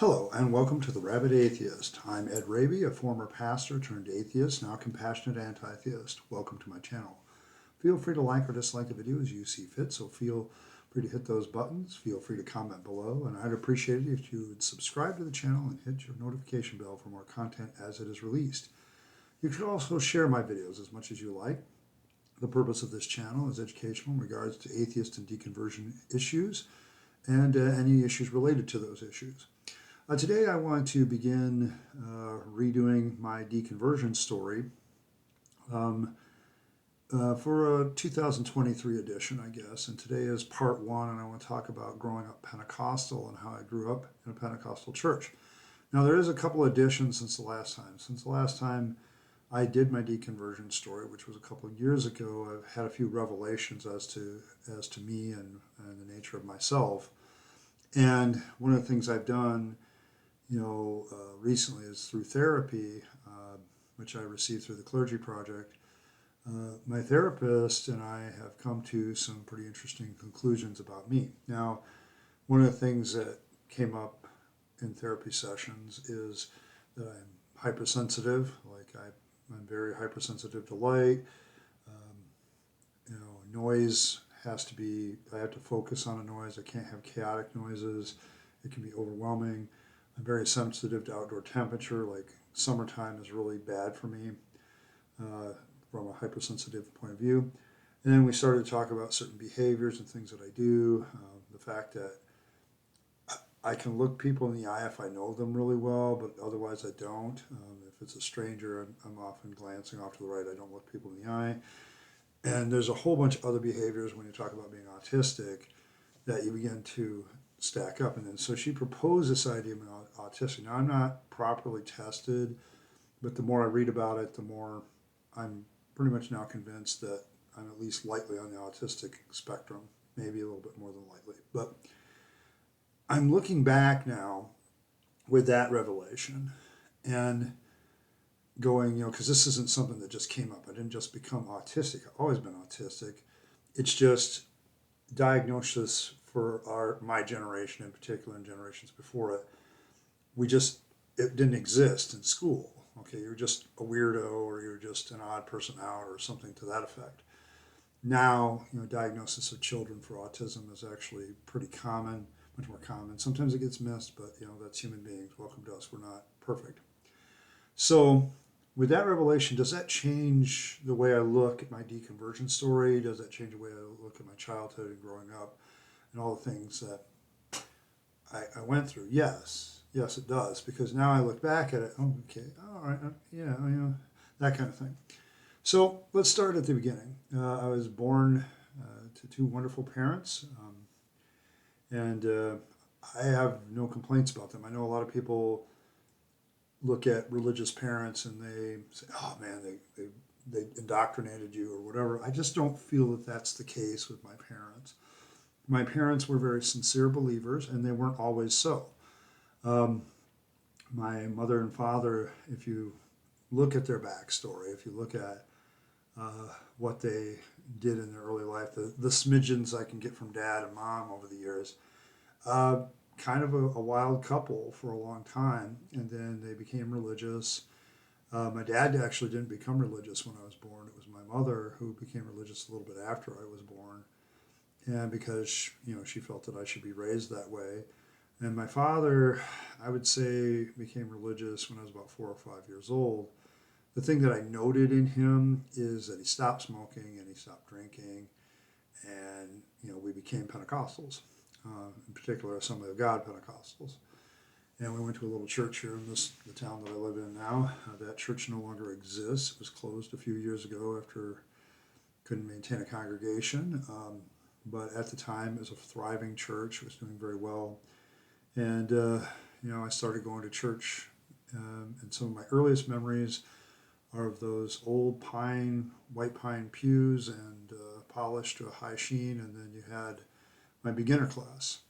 Hello and welcome to the Rabyd Atheist. I'm Ed Rabyd, a former pastor turned atheist, now compassionate anti-theist. Welcome to my channel. Feel free to like or dislike the video as you see fit, so feel free to hit those buttons. Feel free to comment below, and I'd appreciate it if you would subscribe to the channel and hit your notification bell for more content as it is released. You should also share my videos as much as you like. The purpose of this channel is educational in regards to atheist and deconversion issues and any issues related to those issues. Today I want to begin redoing my deconversion story for a 2023 edition, I guess. And today is part one, and I want to talk about growing up Pentecostal and how I grew up in a Pentecostal church. Now, there is a couple of additions since the last time. Since the last time I did my deconversion story, which was a couple of years ago, I've had a few revelations as to me and the nature of myself. And one of the things I've done recently is through therapy, which I received through the Clergy Project. My therapist and I have come to some pretty interesting conclusions about me. Now, one of the things that came up in therapy sessions is that I'm hypersensitive. I'm very hypersensitive to light. Noise has to be, I have to focus on a noise. I can't have chaotic noises. It can be overwhelming. I'm very sensitive to outdoor temperature, like summertime is really bad for me from a hypersensitive point of view. And then we started to talk about certain behaviors and things that I do, the fact that I can look people in the eye if I know them really well, but otherwise I don't. If it's a stranger, I'm often glancing off to the right. I don't look people in the eye. And there's a whole bunch of other behaviors when you talk about being autistic that you begin to stack up. And then so she proposed this idea of autistic. Now, I'm not properly tested, but the more I read about it, the more I'm pretty much now convinced that I'm at least lightly on the autistic spectrum, maybe a little bit more than lightly. But I'm looking back now with that revelation and going, because this isn't something that just came up. I didn't just become autistic. I've always been autistic. It's just diagnosis for my generation in particular and generations before it. It didn't exist in school. Okay, you're just a weirdo or you're just an odd person out or something to that effect. Now, diagnosis of children for autism is actually pretty common, much more common. Sometimes it gets missed, but that's human beings. Welcome to us. We're not perfect. So with that revelation, does that change the way I look at my deconversion story? Does that change the way I look at my childhood and growing up and all the things that I went through? Yes, it does, because now I look back at it, okay, all right, that kind of thing. So let's start at the beginning. I was born to two wonderful parents, and I have no complaints about them. I know a lot of people look at religious parents and they say, oh man, they indoctrinated you or whatever. I just don't feel that that's the case with my parents. My parents were very sincere believers, and they weren't always so. My mother and father, if you look at their backstory, if you look at what they did in their early life, the smidgens I can get from dad and mom over the years, kind of a wild couple for a long time, and then they became religious. My dad actually didn't become religious when I was born. It was my mother who became religious a little bit after I was born, and because she felt that I should be raised that way. And my father, I would say, became religious when I was about 4 or 5 years old. The thing that I noted in him is that he stopped smoking and he stopped drinking, and we became Pentecostals. In particular, Assembly of God Pentecostals. And we went to a little church here in the town that I live in now. That church no longer exists. It was closed a few years ago after couldn't maintain a congregation. But at the time, it was a thriving church. It was doing very well. And, I started going to church. And some of my earliest memories are of those old white pine pews and polished to a high sheen. And then you had my beginner class,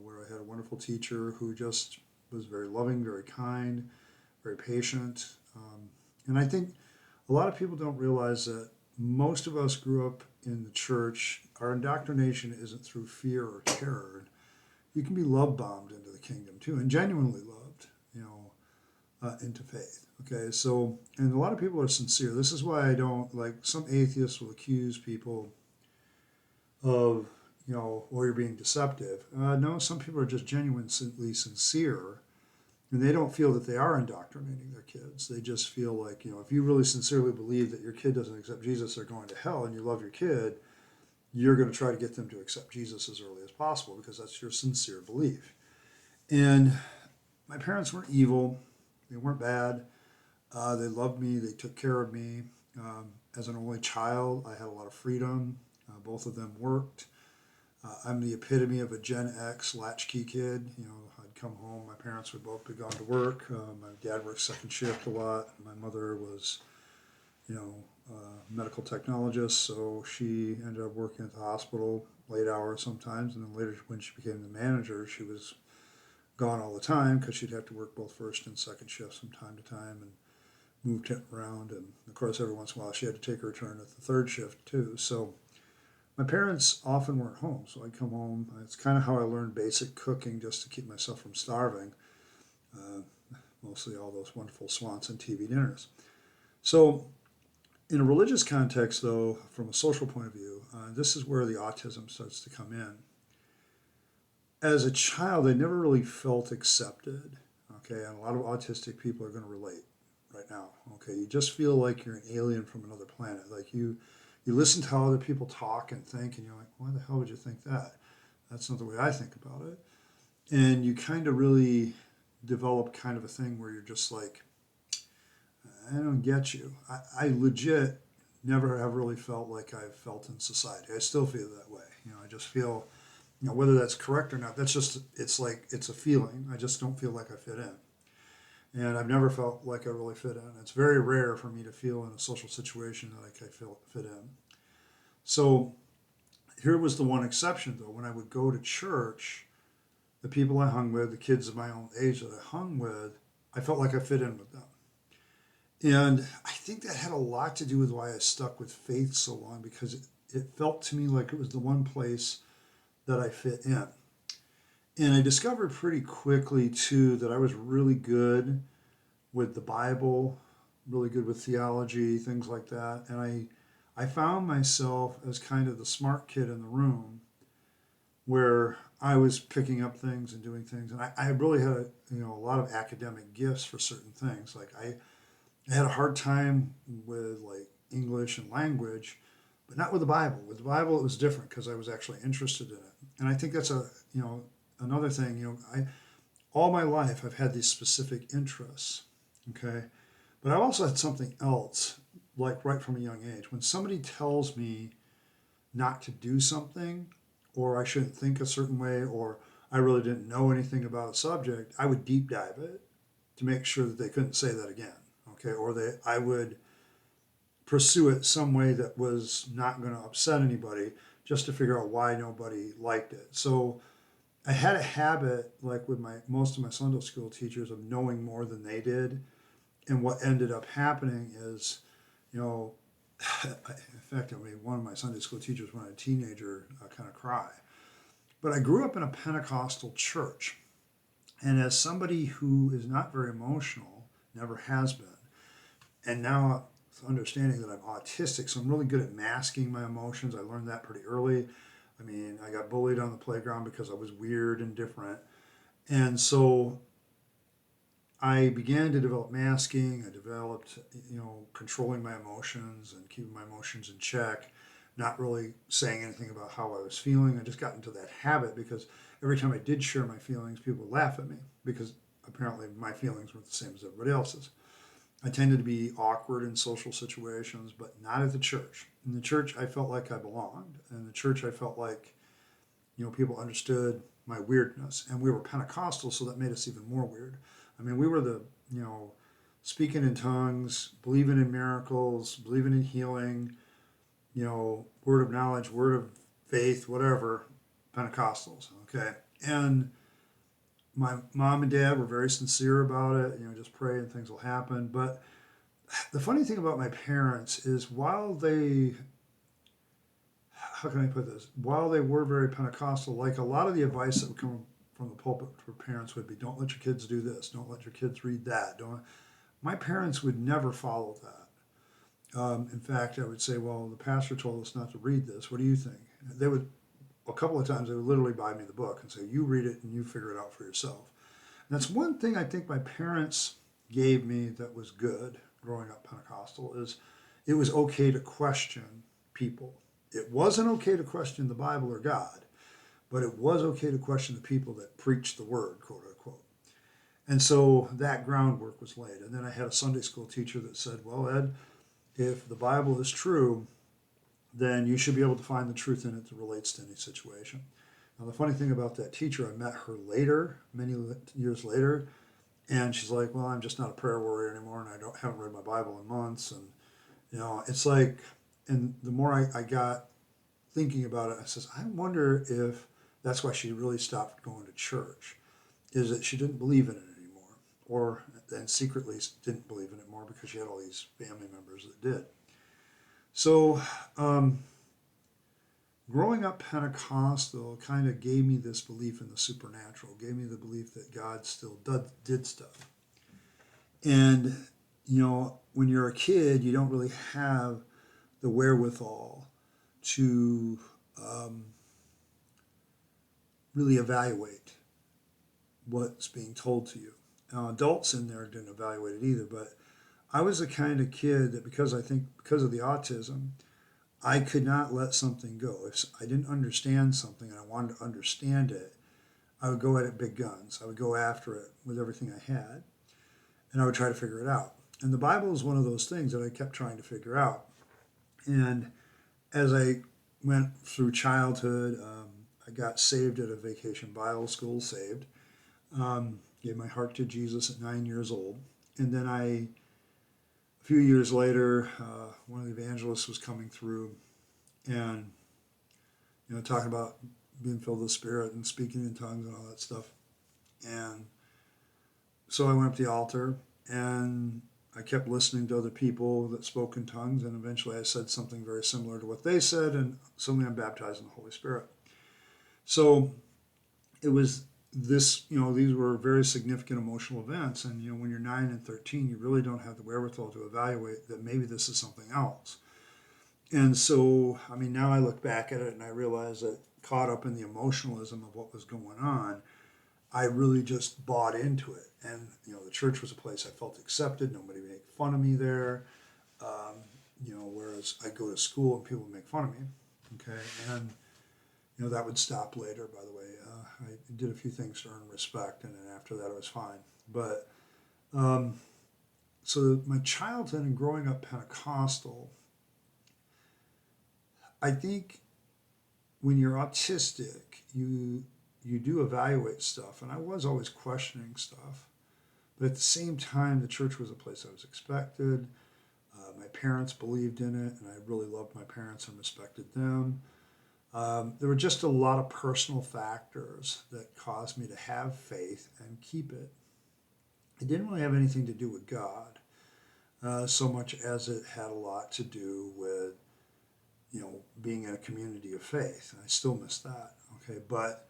where I had a wonderful teacher who just was very loving, very kind, very patient. And I think a lot of people don't realize that most of us grew up in the church. Our indoctrination isn't through fear or terror. you can be love bombed into the kingdom too, and genuinely loved, into faith. Okay, so, and a lot of people are sincere. This is why I don't like, some atheists will accuse people of, well, you're being deceptive. No, some people are just genuinely sincere, and they don't feel that they are indoctrinating their kids. They just feel like, if you really sincerely believe that your kid doesn't accept Jesus, they're going to hell, and you love your kid, you're going to try to get them to accept Jesus as early as possible because that's your sincere belief. And my parents weren't evil. They weren't bad. They loved me. They took care of me. As an only child, I had a lot of freedom. Both of them worked. I'm the epitome of a Gen X latchkey kid. I'd come home. My parents would both be gone to work. My dad worked second shift a lot. My mother was, medical technologist, so she ended up working at the hospital late hours sometimes. And then later, when she became the manager, she was gone all the time because she'd have to work both first and second shifts from time to time and moved it around. And of course, every once in a while, she had to take her turn at the third shift too. So my parents often weren't home, so I'd come home. It's kind of how I learned basic cooking, just to keep myself from starving. Mostly all those wonderful Swanson TV dinners. So in a religious context, though, from a social point of view, this is where the autism starts to come in. As a child, I never really felt accepted. Okay, and a lot of autistic people are going to relate right now. Okay, you just feel like you're an alien from another planet. Like you listen to how other people talk and think, and you're like, why the hell would you think that? That's not the way I think about it. And you kind of really develop kind of a thing where you're just like, I don't get you. I legit never have really felt like I've felt in society. I still feel that way. I just feel, whether that's correct or not, that's just, it's like, it's a feeling. I just don't feel like I fit in. And I've never felt like I really fit in. It's very rare for me to feel in a social situation like I fit in. So here was the one exception, though. When I would go to church, the people I hung with, the kids of my own age that I hung with, I felt like I fit in with them. And I think that had a lot to do with why I stuck with faith so long, because it felt to me like it was the one place that I fit in. And I discovered pretty quickly, too, that I was really good with the Bible, really good with theology, things like that. And I found myself as kind of the smart kid in the room, where I was picking up things and doing things. And I really had a lot of academic gifts for certain things. Like I had a hard time with like English and language, but not with the Bible. With the Bible, it was different because I was actually interested in it. And I think that's another thing. All my life I've had these specific interests. Okay, but I also had something else, like right from a young age. When somebody tells me not to do something, or I shouldn't think a certain way, or I really didn't know anything about a subject, I would deep dive it to make sure that they couldn't say that again. Okay, or I would pursue it some way that was not going to upset anybody, just to figure out why nobody liked it. So I had a habit, like with most of my Sunday school teachers, of knowing more than they did. And what ended up happening is, in fact, I made one of my Sunday school teachers, when I was a teenager, kind of cry. But I grew up in a Pentecostal church. And as somebody who is not very emotional, never has been, and now understanding that I'm autistic, so I'm really good at masking my emotions. I learned that pretty early. I mean, I got bullied on the playground because I was weird and different. And so I began to develop masking. I developed, controlling my emotions and keeping my emotions in check, not really saying anything about how I was feeling. I just got into that habit because every time I did share my feelings, people would laugh at me because apparently my feelings weren't the same as everybody else's. I tended to be awkward in social situations, but not at the church. In the church, I felt like I belonged. In the church, I felt like, people understood my weirdness. And we were Pentecostal, so that made us even more weird. I mean, we were the, speaking in tongues, believing in miracles, believing in healing, word of knowledge, word of faith, whatever, Pentecostals, okay? And my mom and dad were very sincere about it, just pray and things will happen. But the funny thing about my parents is while they were very Pentecostal, like a lot of the advice that would come from the pulpit for parents would be, don't let your kids do this, don't let your kids read that. Don't. My parents would never follow that. In fact, I would say, well, the pastor told us not to read this. What do you think? They would, a couple of times, they would literally buy me the book and say, you read it and you figure it out for yourself. And that's one thing I think my parents gave me that was good growing up Pentecostal, is it was okay to question people. It wasn't okay to question the Bible or God, but it was okay to question the people that preached the word, quote unquote. And so that groundwork was laid. And then I had a Sunday school teacher that said, well, Ed, if the Bible is true, then you should be able to find the truth in it that relates to any situation. Now, the funny thing about that teacher, I met her later, many years later, and she's like, well, I'm just not a prayer warrior anymore, and haven't read my Bible in months. And, it's like, and the more I got thinking about it, I says, I wonder if that's why she really stopped going to church, is that she didn't believe in it anymore, and secretly didn't believe in it more because she had all these family members that did. So, growing up Pentecostal kind of gave me this belief in the supernatural, gave me the belief that God still did stuff. And, when you're a kid, you don't really have the wherewithal to really evaluate what's being told to you. Now, adults in there didn't evaluate it either, but I was the kind of kid that because of the autism, I could not let something go. If I didn't understand something and I wanted to understand it, I would go at it big guns. I would go after it with everything I had, and I would try to figure it out. And the Bible is one of those things that I kept trying to figure out. And as I went through childhood, I got saved at a vacation Bible school, gave my heart to Jesus at 9 years old. And then a few years later, one of the evangelists was coming through and, talking about being filled with the Spirit and speaking in tongues and all that stuff. And so I went up to the altar and I kept listening to other people that spoke in tongues, and eventually I said something very similar to what they said, and suddenly I'm baptized in the Holy Spirit. So it was this, these were very significant emotional events, and when you're 9 and 13, you really don't have the wherewithal to evaluate that maybe this is something else. And so, now I look back at it and I realize that caught up in the emotionalism of what was going on, I really just bought into it. And, the church was a place I felt accepted. Nobody made fun of me there. Whereas I go to school and people make fun of me. Okay. And, that would stop later, by the way. I did a few things to earn respect, and then after that it was fine. But, so my childhood and growing up Pentecostal, I think when you're autistic, you do evaluate stuff, and I was always questioning stuff. But at the same time, the church was a place I was expected. My parents believed in it, and I really loved my parents and respected them. There were just a lot of personal factors that caused me to have faith and keep it. It didn't really have anything to do with God, so much as it had a lot to do with, being in a community of faith. And I still miss that. Okay, but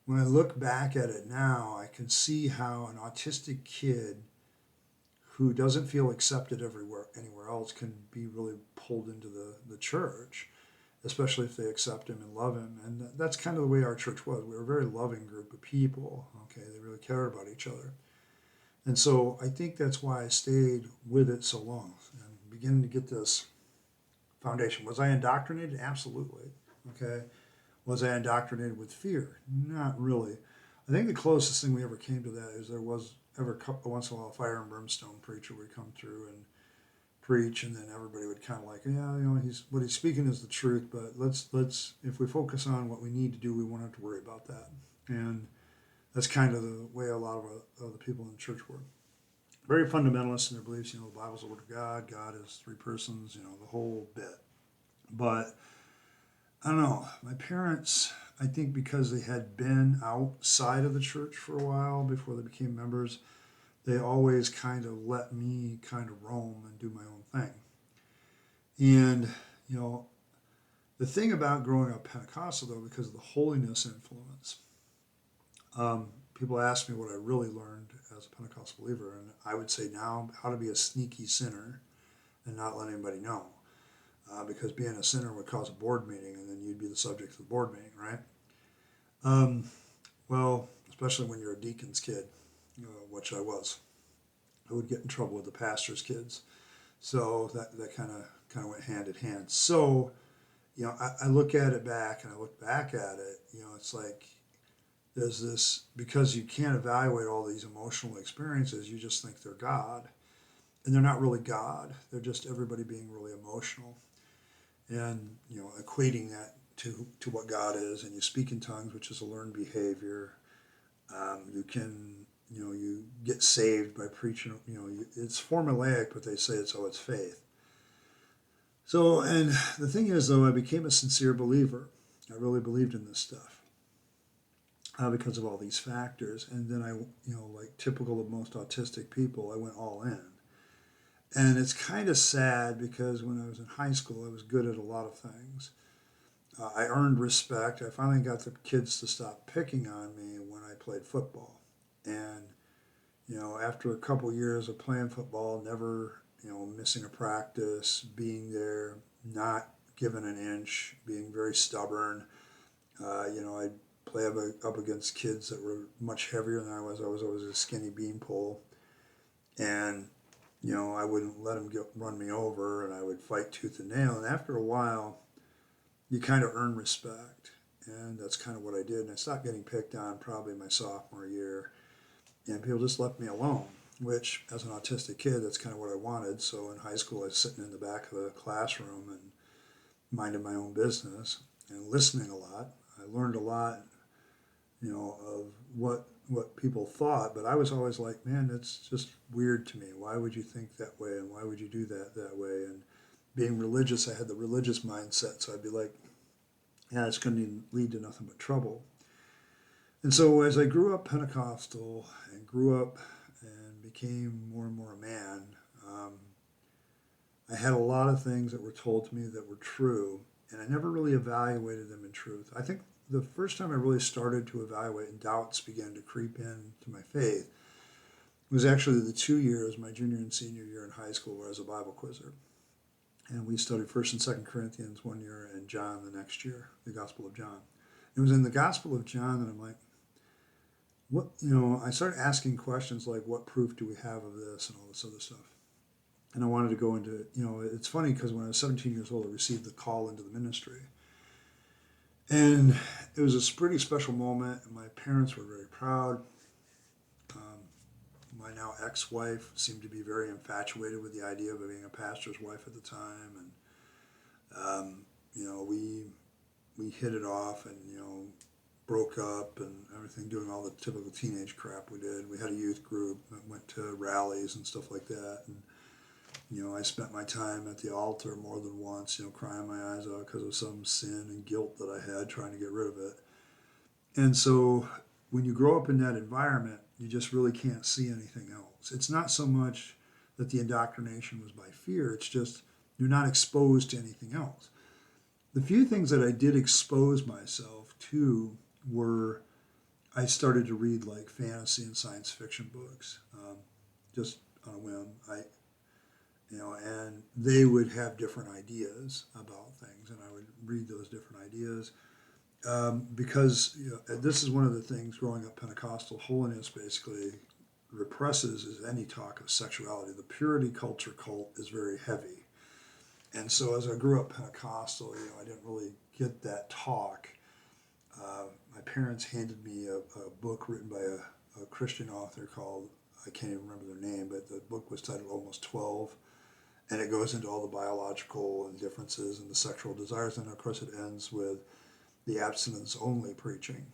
when I look back at it now, I can see how an autistic kid who doesn't feel accepted anywhere else can be really pulled into the church, especially if they accept him and love him. And that's kind of the way our church was. We were a very loving group of people. Okay, they really cared about each other. And so I think that's why I stayed with it so long and beginning to get this foundation. Was I indoctrinated? Absolutely. Okay. Was I indoctrinated with fear? Not really. I think the closest thing we ever came to that is there was once in a while a fire and brimstone preacher would come through and preach, and then everybody would kind of like, yeah, what he's speaking is the truth, but let's if we focus on what we need to do, we won't have to worry about that. And that's kind of the way a lot of the people in the church were. Very fundamentalist in their beliefs. The Bible's the Word of God. God is three persons. The whole bit. But I don't know. My parents, I think because they had been outside of the church for a while before they became members, they always kind of let me kind of roam and do my own thing. And, the thing about growing up Pentecostal, though, because of the holiness influence, People ask me what I really learned as a Pentecostal believer, and I would say now how to be a sneaky sinner and not let anybody know. Because being a sinner would cause a board meeting, and then you'd be the subject of the board meeting, right? Um, well, especially when you're a deacon's kid, which I was. I would get in trouble with the pastor's kids. So that kind of went hand in hand. So, I look at it back and I look back at it, it's like there's this, because you can't evaluate all these emotional experiences, you just think they're God. And they're not really God. They're just everybody being really emotional. And, equating that to what God is. And you speak in tongues, which is a learned behavior. You can, you get saved by preaching, it's formulaic, but they say it's faith. So, and the thing is, though, I became a sincere believer. I really believed in this stuff because of all these factors. And then I, like typical of most autistic people, I went all in. And it's kind of sad because when I was in high school, I was good at a lot of things. I earned respect. I finally got the kids to stop picking on me when I played football. And, after a couple years of playing football, never, missing a practice, being there, not giving an inch, being very stubborn, I'd play up against kids that were much heavier than I was. I was always a skinny beanpole. And, I wouldn't let them run me over, and I would fight tooth and nail. And after a while, you kind of earn respect. And that's kind of what I did. And I stopped getting picked on probably my sophomore year. And people just left me alone, which as an autistic kid, that's kind of what I wanted. So in high school, I was sitting in the back of the classroom and minding my own business and listening a lot. I learned a lot, of what people thought, but I was always like, man, that's just weird to me. Why would you think that way? And why would you do that way? And being religious, I had the religious mindset. So I'd be like, yeah, it's going to lead to nothing but trouble. And so as I grew up Pentecostal and grew up and became more and more a man, I had a lot of things that were told to me that were true, and I never really evaluated them in truth. I think the first time I really started to evaluate and doubts began to creep into my faith was actually the 2 years, my junior and senior year in high school, where I was a Bible quizzer. And we studied 1st and 2nd Corinthians one year and John the next year, the Gospel of John. It was in the Gospel of John that I'm like, I started asking questions like, what proof do we have of this and all this other stuff. And I wanted to go into, it's funny because when I was 17 years old, I received the call into the ministry. And it was a pretty special moment, and my parents were very proud. My now ex-wife seemed to be very infatuated with the idea of being a pastor's wife at the time. And, we hit it off and, broke up and everything, doing all the typical teenage crap we did. We had a youth group that went to rallies and stuff like that. And, I spent my time at the altar more than once, crying my eyes out because of some sin and guilt that I had trying to get rid of it. And so when you grow up in that environment, you just really can't see anything else. It's not so much that the indoctrination was by fear, it's just you're not exposed to anything else. The few things that I did expose myself to were I started to read like fantasy and science fiction books, just on a whim. And they would have different ideas about things, and I would read those different ideas. Because this is one of the things growing up Pentecostal, holiness basically represses is any talk of sexuality. The purity culture cult is very heavy. And so as I grew up Pentecostal, I didn't really get that talk. My parents handed me a book written by a Christian author called, I can't even remember their name, but the book was titled Almost 12. And it goes into all the biological and differences and the sexual desires. And of course it ends with the abstinence-only preaching,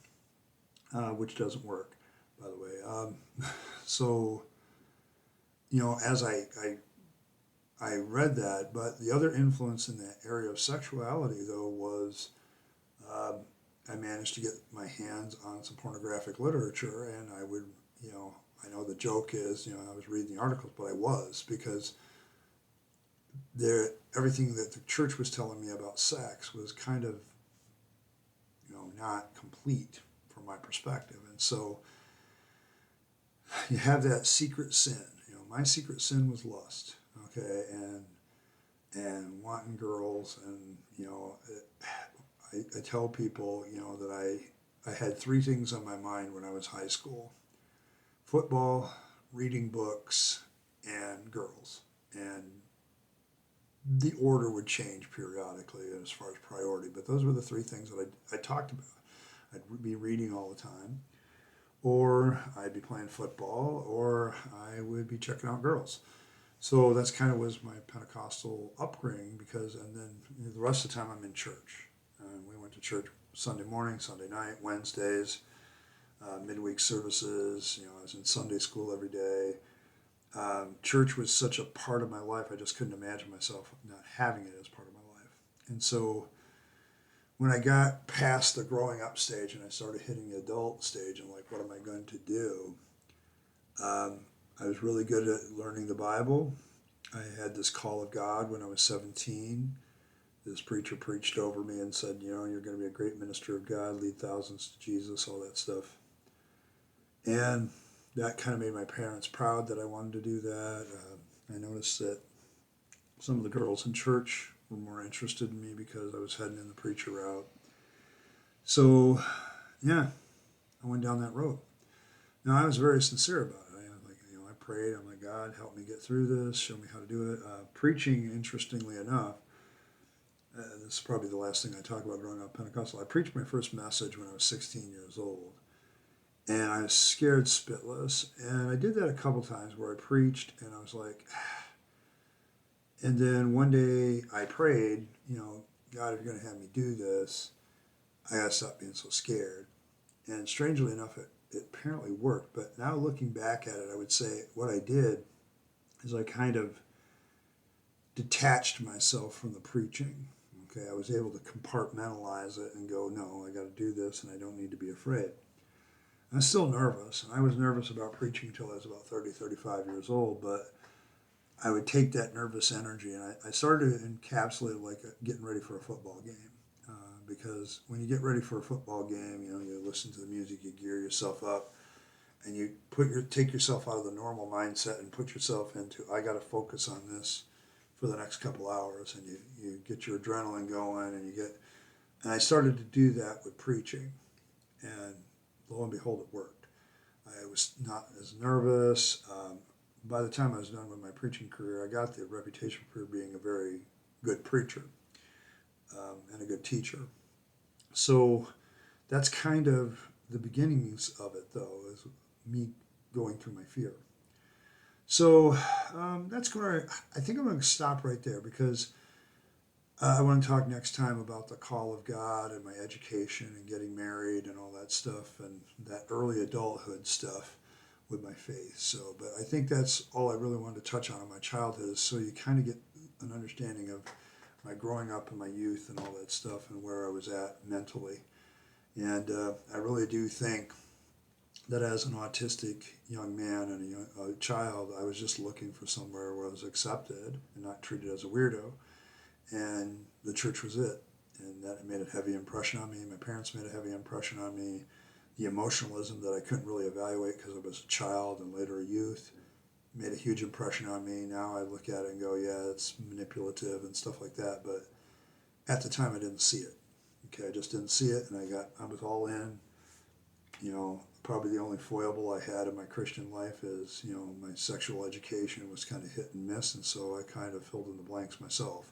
which doesn't work, by the way. So, as I read that, but the other influence in that area of sexuality, though, was I managed to get my hands on some pornographic literature, and I would, I know the joke is, I was reading the articles, but I was, because everything that the church was telling me about sex was kind of, not complete from from my perspective. And so you have that secret sin. My secret sin was lust, okay, and wanting girls, and I tell people, that I had three things on my mind when I was high school: football, reading books, and girls. And the order would change periodically as far as priority, but those were the three things that I talked about. I'd be reading all the time, or I'd be playing football, or I would be checking out girls. So that's kind of was my Pentecostal upbringing, and then the rest of the time I'm in church. We went to church Sunday morning, Sunday night, Wednesdays, midweek services. I was in Sunday school every day. Church was such a part of my life, I just couldn't imagine myself not having it as part of my life. And so when I got past the growing up stage and I started hitting the adult stage and like, what am I going to do? I was really good at learning the Bible. I had this call of God when I was 17. This preacher preached over me and said, you're going to be a great minister of God, lead thousands to Jesus, all that stuff. And that kind of made my parents proud that I wanted to do that. I noticed that some of the girls in church were more interested in me because I was heading in the preacher route. So, yeah, I went down that road. Now, I was very sincere about it. I prayed. I'm like, God, help me get through this. Show me how to do it. Preaching, interestingly enough, this is probably the last thing I talk about growing up Pentecostal. I preached my first message when I was 16 years old. And I was scared spitless. And I did that a couple times where I preached and I was like, and then one day I prayed, God, if you're going to have me do this, I got to stop being so scared. And strangely enough, it apparently worked. But now looking back at it, I would say what I did is I kind of detached myself from the preaching. Okay, I was able to compartmentalize it and go, no, I got to do this and I don't need to be afraid. I'm still nervous, and I was nervous about preaching until I was about 30, 35 years old, but I would take that nervous energy, and I started to encapsulate like getting ready for a football game. Because when you get ready for a football game, you listen to the music, you gear yourself up, and you take yourself out of the normal mindset and put yourself into, I got to focus on this for the next couple hours, and you get your adrenaline going, and I started to do that with preaching, and lo and behold, it worked. I was not as nervous. By the time I was done with my preaching career, I got the reputation for being a very good preacher and a good teacher. So that's kind of the beginnings of it, though, is me going through my fear. So that's where I think I'm going to stop right there, because I want to talk next time about the call of God and my education and getting married and all that stuff and that early adulthood stuff with my faith. So, but I think that's all I really wanted to touch on in my childhood, so you kind of get an understanding of my growing up and my youth and all that stuff and where I was at mentally. And I really do think that as an autistic young man and a child, I was just looking for somewhere where I was accepted and not treated as a weirdo. And the church was it. And that made a heavy impression on me. My parents made a heavy impression on me. The emotionalism that I couldn't really evaluate because I was a child and later a youth made a huge impression on me. Now I look at it and go, yeah, it's manipulative and stuff like that. But at the time I didn't see it. Okay, I just didn't see it, and I was all in. Probably the only foible I had in my Christian life is, my sexual education was kind of hit and miss, and so I kind of filled in the blanks myself.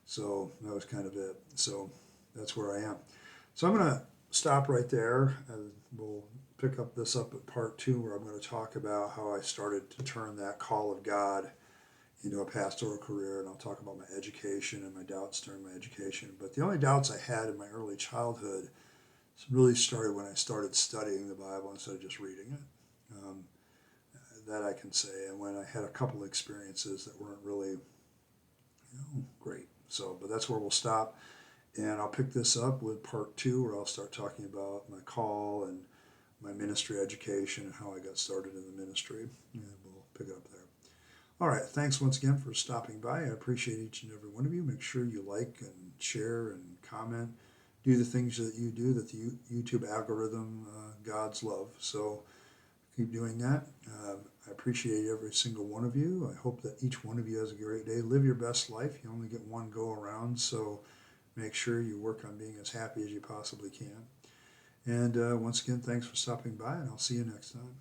So that was kind of it. So that's where I am. So I'm going to stop right there, and we'll pick up this up at part 2, where I'm going to talk about how I started to turn that call of God into a pastoral career, and I'll talk about my education and my doubts during my education. But the only doubts I had in my early childhood really started when I started studying the Bible instead of just reading it. That I can say, and when I had a couple of experiences that weren't really great. So, but that's where we'll stop, and I'll pick this up with part 2, where I'll start talking about my call and my ministry education and how I got started in the ministry, and we'll pick it up there. All right, thanks once again for stopping by. I appreciate each and every one of you. Make sure you like and share and comment. do the things that you do, that the YouTube algorithm gods love. So keep doing that. I appreciate every single one of you. I hope that each one of you has a great day. Live your best life. You only get one go around, so make sure you work on being as happy as you possibly can. And once again, thanks for stopping by, and I'll see you next time.